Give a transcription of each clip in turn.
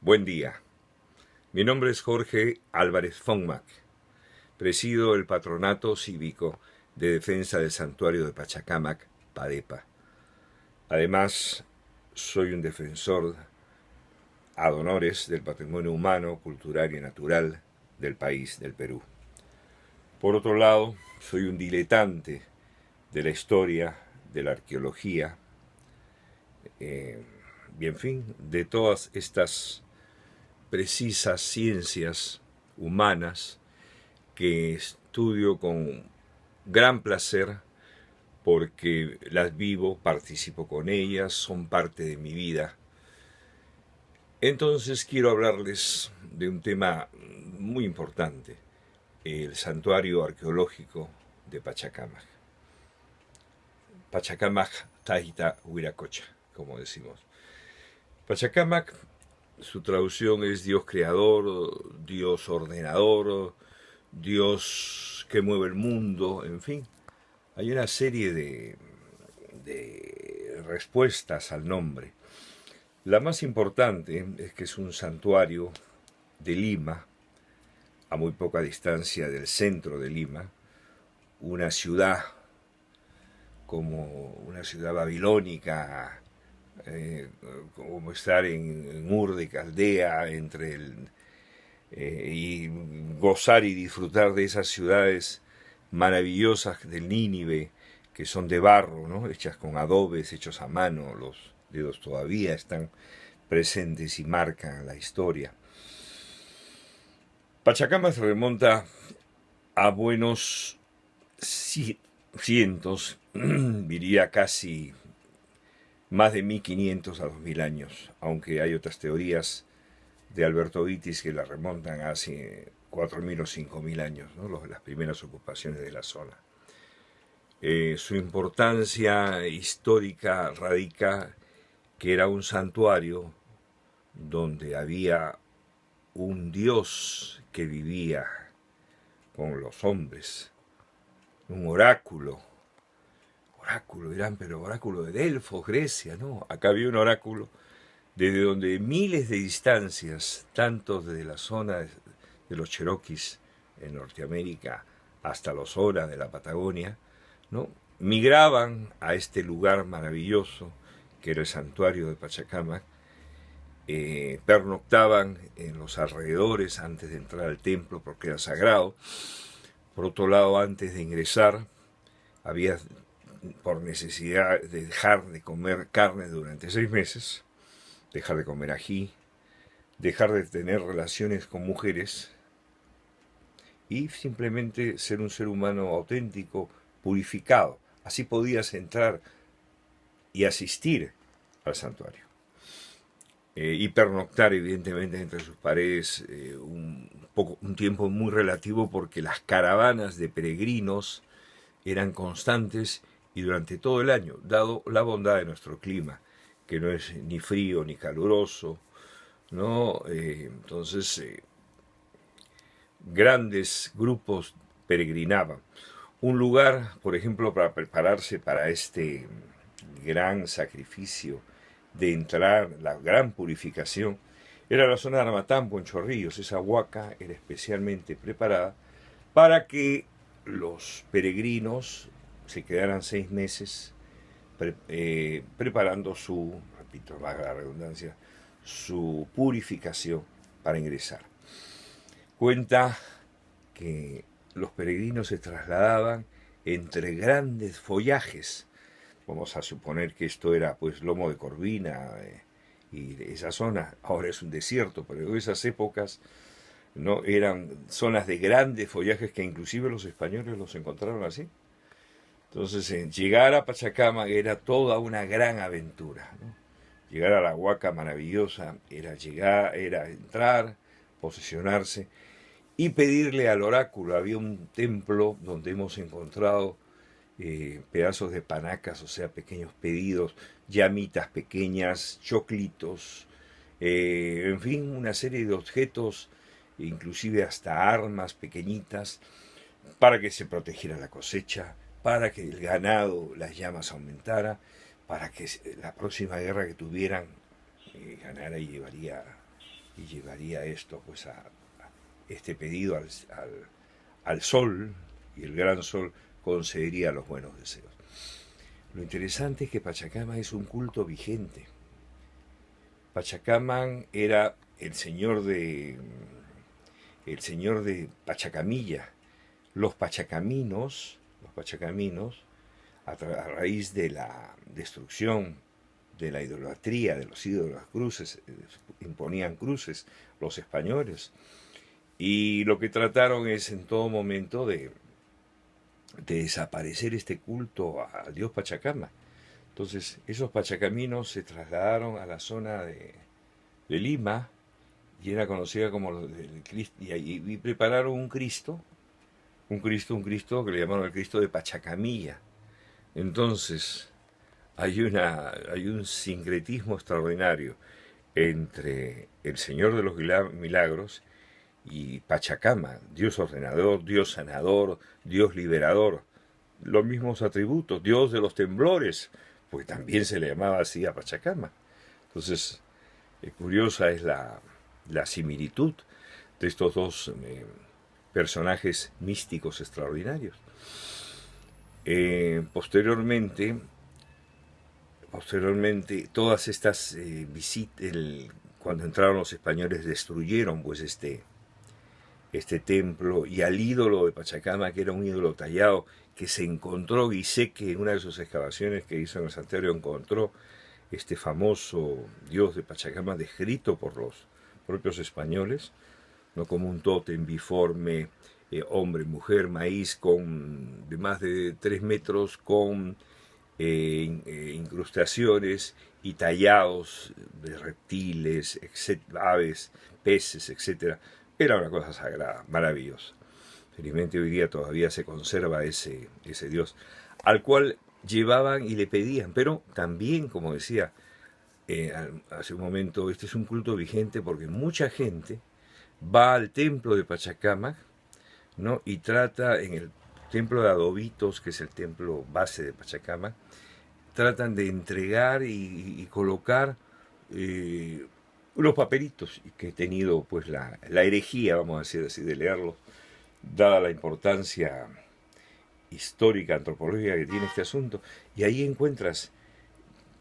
Buen día. Mi nombre es Jorge Álvarez Fonmac. Presido el Patronato Cívico de Defensa del Santuario de Pachacámac, PADEPA. Además, soy un defensor ad honores del patrimonio humano, cultural y natural del país, del Perú. Por otro lado, soy un diletante de la historia, de la arqueología, y en fin, de todas estas precisas ciencias humanas que estudio con gran placer porque las vivo, participo con ellas, son parte de mi vida. Entonces quiero hablarles de un tema muy importante, el santuario arqueológico de Pachacámac. Pachacámac Tahita Huiracocha, como decimos. Pachacámac, su traducción es Dios creador, Dios ordenador, Dios que mueve el mundo, en fin. Hay una serie de respuestas al nombre. La más importante es que es un santuario de Lima, a muy poca distancia del centro de Lima, una ciudad como una ciudad babilónica, como estar en Ur de Caldea, y gozar y disfrutar de esas ciudades maravillosas del Nínive, que son de barro, ¿no? Hechas con adobes, hechos a mano, los dedos todavía están presentes y marcan la historia. Pachacámac se remonta a buenos cientos, diría casi más de 1500 a 2000 años, aunque hay otras teorías de Alberto Vitis que la remontan hace 4000 o 5000 años, ¿no? Las primeras ocupaciones de la zona. Su importancia histórica radica que era un santuario donde había un dios que vivía con los hombres, un oráculo, dirán, pero oráculo de Delfos, Grecia, ¿no? Acá había un oráculo desde donde miles de distancias, tanto desde la zona de los Cherokees en Norteamérica hasta los Ora de la Patagonia, ¿no? Migraban a este lugar maravilloso que era el santuario de Pachacámac, pernoctaban en los alrededores antes de entrar al templo porque era sagrado. Por otro lado, antes de ingresar, había por necesidad de dejar de comer carne durante 6 meses, dejar de comer ají, dejar de tener relaciones con mujeres y simplemente ser un ser humano auténtico, purificado. Así podías entrar y asistir al santuario. Y pernoctar evidentemente entre sus paredes un tiempo muy relativo porque las caravanas de peregrinos eran constantes y durante todo el año, dado la bondad de nuestro clima, que no es ni frío ni caluroso, ¿no? Entonces, grandes grupos peregrinaban. Un lugar, por ejemplo, para prepararse para este gran sacrificio de entrar, la gran purificación, era la zona de Armatampo, en Chorrillos. Esa huaca era especialmente preparada para que los peregrinos se quedaran 6 meses preparando repito, valga la redundancia, su purificación para ingresar. Cuenta que los peregrinos se trasladaban entre grandes follajes. Vamos a suponer que esto era pues Lomo de Corvina y de esa zona. Ahora es un desierto, pero en esas épocas no eran zonas de grandes follajes que inclusive los españoles los encontraron así. Entonces, llegar a Pachacámac era toda una gran aventura, ¿no? Llegar a la huaca maravillosa era entrar, posesionarse y pedirle al oráculo. Había un templo donde hemos encontrado pedazos de panacas, o sea, pequeños pedidos, llamitas pequeñas, choclitos, en fin, una serie de objetos, inclusive hasta armas pequeñitas, para que se protegiera la cosecha, para que el ganado, las llamas aumentara, para que la próxima guerra que tuvieran ganara y llevaría y llevaría esto pues a este pedido al sol, y el gran sol concedería los buenos deseos. Lo interesante es que Pachacamac es un culto vigente. Pachacamac era el señor de Pachacamilla. Los pachacaminos, a raíz de la destrucción de la idolatría de los ídolos, las cruces, imponían cruces los españoles, y lo que trataron es en todo momento de desaparecer este culto al dios Pachacamac. Entonces esos pachacaminos se trasladaron a la zona de Lima, y era conocida como el Cristo, y prepararon un Cristo que le llamaron el Cristo de Pachacamilla. Entonces hay un sincretismo extraordinario entre el Señor de los Milagros y Pachacamac, Dios ordenador, Dios sanador, Dios liberador, los mismos atributos, Dios de los temblores, porque también se le llamaba así a Pachacamac. Entonces, curiosa es la similitud de estos dos personajes místicos extraordinarios. Posteriormente, todas estas visitas, cuando entraron los españoles, destruyeron pues este templo, y al ídolo de Pachacamac, que era un ídolo tallado que se encontró, y sé que en una de sus excavaciones que hizo en el santuario encontró este famoso dios de Pachacamac descrito por los propios españoles, no como un tótem biforme, hombre, mujer, maíz, de más de 3 metros, con incrustaciones y tallados de reptiles, aves, peces, etc. Era una cosa sagrada, maravillosa. Felizmente hoy día todavía se conserva ese dios, al cual llevaban y le pedían, pero también, como decía hace un momento, este es un culto vigente porque mucha gente va al templo de Pachacamac, ¿no? Y trata, en el templo de Adobitos, que es el templo base de Pachacamac, tratan de entregar y colocar unos papelitos que he tenido pues la herejía, vamos a decir así, de leerlos, dada la importancia histórica, antropológica que tiene este asunto. Y ahí encuentras: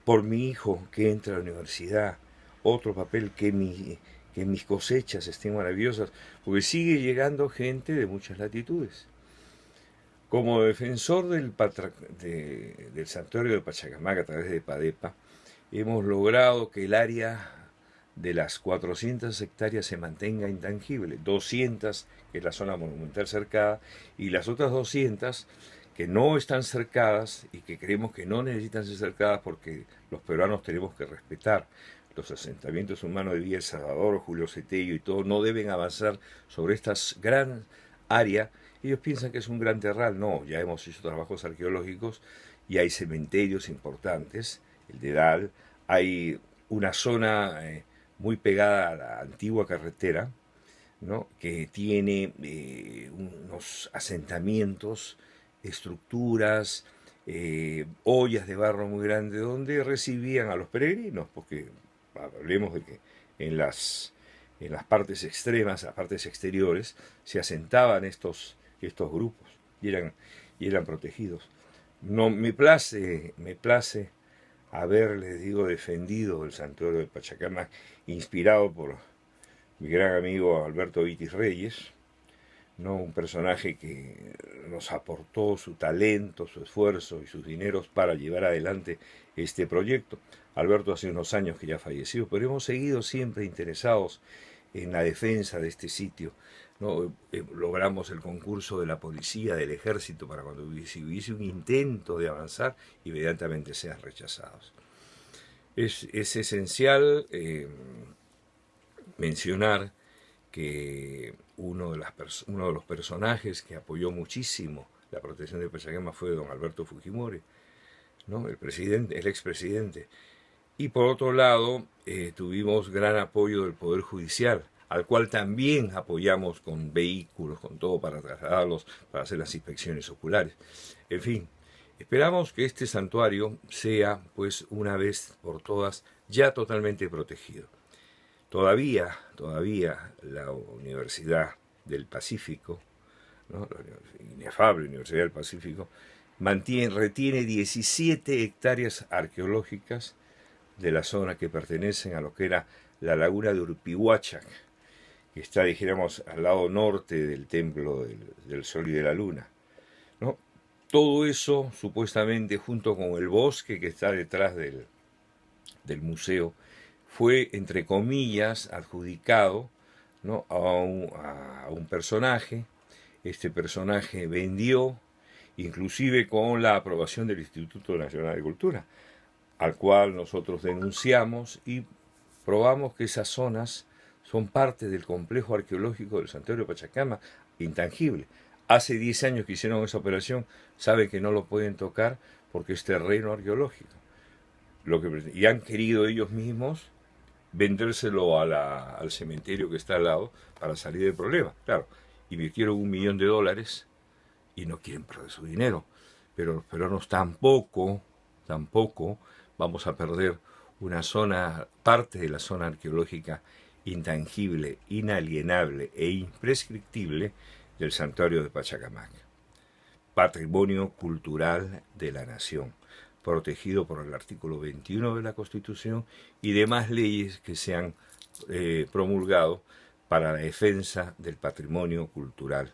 por mi hijo que entra a la universidad, otro papel, que mis cosechas estén maravillosas, porque sigue llegando gente de muchas latitudes. Como defensor del santuario de Pachacamac a través de PADEPA, hemos logrado que el área de las 400 hectáreas se mantenga intangible, 200 que es la zona monumental cercada, y las otras 200 que no están cercadas y que creemos que no necesitan ser cercadas, porque los peruanos tenemos que respetar los asentamientos humanos de Villa El Salvador, Julio Cetello y todo, no deben avanzar sobre esta gran área. Ellos piensan que es un gran terral. No, ya hemos hecho trabajos arqueológicos y hay cementerios importantes, el Dedal, hay una zona muy pegada a la antigua carretera, ¿no?, que tiene unos asentamientos, estructuras, ollas de barro muy grandes donde recibían a los peregrinos, porque hablemos de que en las partes extremas, las partes exteriores, se asentaban estos grupos y eran protegidos. No me place haber, les digo, defendido el santuario de Pachacamac, inspirado por mi gran amigo Alberto Vitis Reyes, ¿no?, un personaje que nos aportó su talento, su esfuerzo y sus dineros para llevar adelante este proyecto. Alberto hace unos años que ya falleció, pero hemos seguido siempre interesados en la defensa de este sitio, ¿no? Logramos el concurso de la policía, del ejército, para cuando hubiese un intento de avanzar, inmediatamente sean rechazados. Es esencial mencionar que uno de los personajes que apoyó muchísimo la protección de Pachacamac fue don Alberto Fujimori, ¿no?, el expresidente. Y por otro lado, tuvimos gran apoyo del Poder Judicial, al cual también apoyamos con vehículos, con todo, para trasladarlos, para hacer las inspecciones oculares. En fin, esperamos que este santuario sea, pues, una vez por todas, ya totalmente protegido. Todavía la Universidad del Pacífico, ¿no? La inefable Universidad del Pacífico, retiene 17 hectáreas arqueológicas de la zona que pertenecen a lo que era la laguna de Urpihuachac, que está, dijéramos, al lado norte del templo del Sol y de la Luna, ¿no? Todo eso, supuestamente, junto con el bosque que está detrás del museo, fue, entre comillas, adjudicado, ¿no?, a un personaje. Este personaje vendió, inclusive con la aprobación del Instituto Nacional de Cultura, al cual nosotros denunciamos y probamos que esas zonas son parte del complejo arqueológico del Santuario de Pachacama, intangible. Hace 10 años que hicieron esa operación, saben que no lo pueden tocar porque es terreno arqueológico. Y han querido ellos mismos vendérselo al cementerio que está al lado para salir del problema. Claro, invirtieron $1 millón y no quieren perder su dinero. Pero los peruanos tampoco vamos a perder una zona, parte de la zona arqueológica intangible, inalienable e imprescriptible del Santuario de Pachacamac. Patrimonio cultural de la nación, protegido por el artículo 21 de la Constitución y demás leyes que se han promulgado para la defensa del patrimonio cultural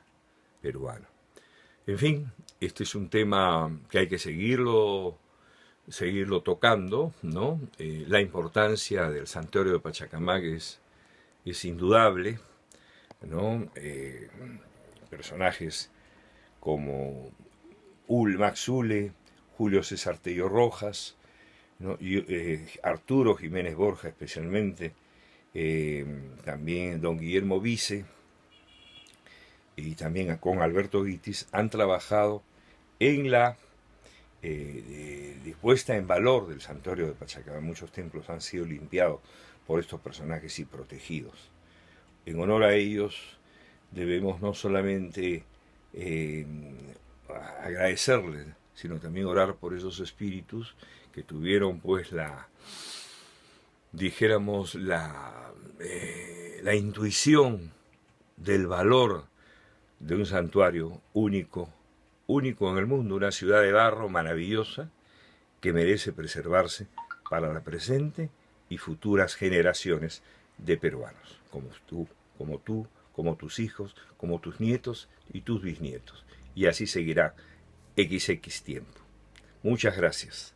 peruano. En fin, este es un tema que hay que seguirlo tocando, ¿no? La importancia del Santuario de Pachacamac es indudable, ¿no? Personajes como Max Ule, Julio César Tello Rojas, ¿no? Y Arturo Jiménez Borja especialmente, también don Guillermo Vice y también con Alberto Guitis han trabajado en la puesta en valor del Santuario de Pachacamac. Muchos templos han sido limpiados por estos personajes y protegidos. En honor a ellos debemos no solamente agradecerles, sino también orar por esos espíritus que tuvieron pues la intuición del valor de un santuario único en el mundo, una ciudad de barro maravillosa que merece preservarse para la presente y futuras generaciones de peruanos, como tú, como tus hijos, como tus nietos y tus bisnietos. Y así seguirá XX tiempo. Muchas gracias.